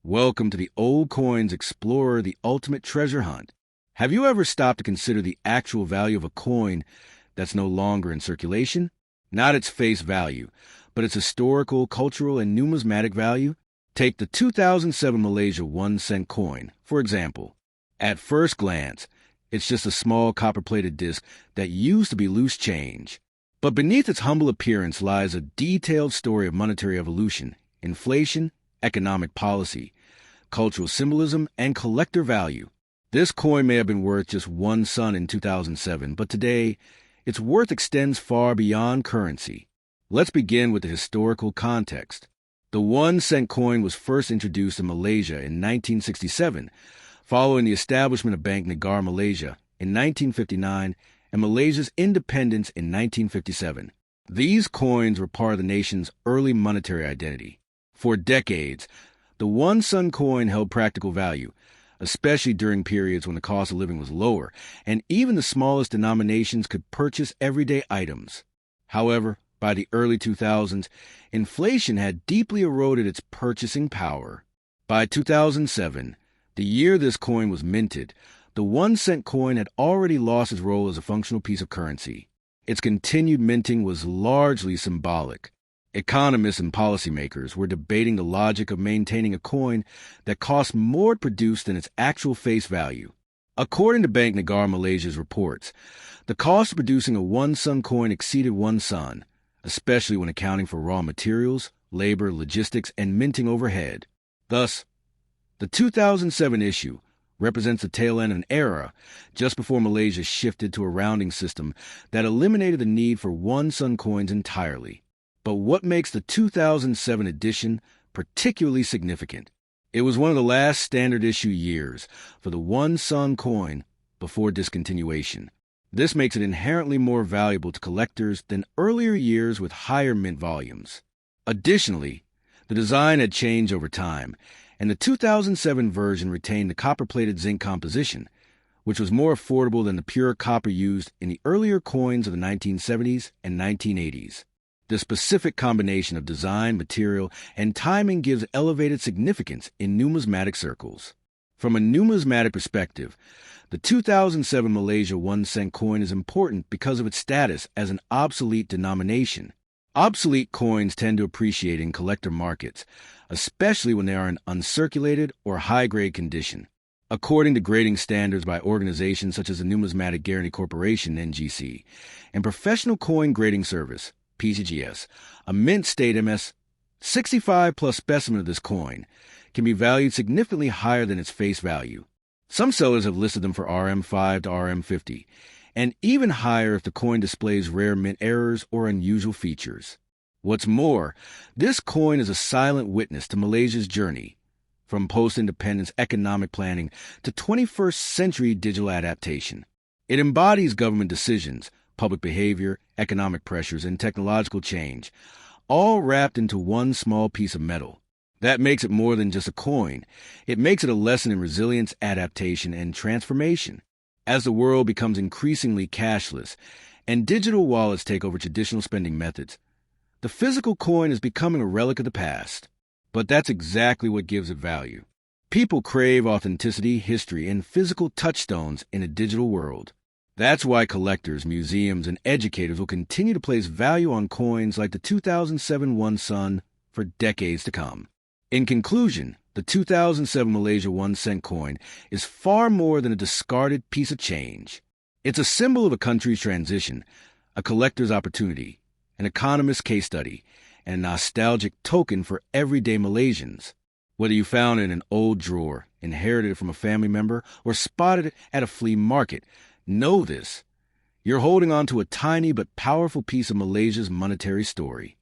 Welcome to the Old Coins Explorer, the ultimate treasure hunt. Have you ever stopped to consider the actual value of a coin that's no longer in circulation? Not its face value, but its historical, cultural, and numismatic value? Take the 2007 Malaysia 1-cent coin, for example. At first glance, it's just a small copper-plated disc that used to be loose change. But beneath its humble appearance lies a detailed story of monetary evolution, inflation, economic policy, cultural symbolism, and collector value. This coin may have been worth just 1 sun in 2007, but today, its worth extends far beyond currency. Let's begin with the historical context. The 1-cent coin was first introduced in Malaysia in 1967, following the establishment of Bank Negara Malaysia in 1959 and Malaysia's independence in 1957. These coins were part of the nation's early monetary identity. For decades, the 1 sun coin held practical value, especially during periods when the cost of living was lower, and even the smallest denominations could purchase everyday items. However, by the early 2000s, inflation had deeply eroded its purchasing power. By 2007, the year this coin was minted, the 1-cent coin had already lost its role as a functional piece of currency. Its continued minting was largely symbolic. Economists and policymakers were debating the logic of maintaining a coin that cost more to produce than its actual face value. According to Bank Negara Malaysia's reports, the cost of producing a 1 sun coin exceeded 1 sun, especially when accounting for raw materials, labor, logistics, and minting overhead. Thus, the 2007 issue represents the tail end of an era just before Malaysia shifted to a rounding system that eliminated the need for 1 sun coins entirely. But what makes the 2007 edition particularly significant? It was one of the last standard issue years for the 1 sun coin before discontinuation. This makes it inherently more valuable to collectors than earlier years with higher mint volumes. Additionally, the design had changed over time, and the 2007 version retained the copper-plated zinc composition, which was more affordable than the pure copper used in the earlier coins of the 1970s and 1980s. The specific combination of design, material, and timing gives elevated significance in numismatic circles. From a numismatic perspective, the 2007 Malaysia 1-cent coin is important because of its status as an obsolete denomination. Obsolete coins tend to appreciate in collector markets, especially when they are in uncirculated or high-grade condition. According to grading standards by organizations such as the Numismatic Guarantee Corporation, NGC, and Professional Coin Grading Service, PCGS, a mint state MS 65-plus specimen of this coin can be valued significantly higher than its face value. Some sellers have listed them for RM5 to RM50, and even higher if the coin displays rare mint errors or unusual features. What's more, this coin is a silent witness to Malaysia's journey, from post-independence economic planning to 21st century digital adaptation. It embodies government decisions, public behavior, economic pressures, and technological change, all wrapped into one small piece of metal. That makes it more than just a coin. It makes it a lesson in resilience, adaptation, and transformation. As the world becomes increasingly cashless and digital wallets take over traditional spending methods, the physical coin is becoming a relic of the past. But that's exactly what gives it value. People crave authenticity, history, and physical touchstones in a digital world. That's why collectors, museums, and educators will continue to place value on coins like the 2007 1 sun for decades to come. In conclusion, the 2007 Malaysia 1-cent coin is far more than a discarded piece of change. It's a symbol of a country's transition, a collector's opportunity, an economist's case study, and a nostalgic token for everyday Malaysians. Whether you found it in an old drawer, inherited it from a family member, or spotted it at a flea market, know this: you're holding on to a tiny but powerful piece of Malaysia's monetary story.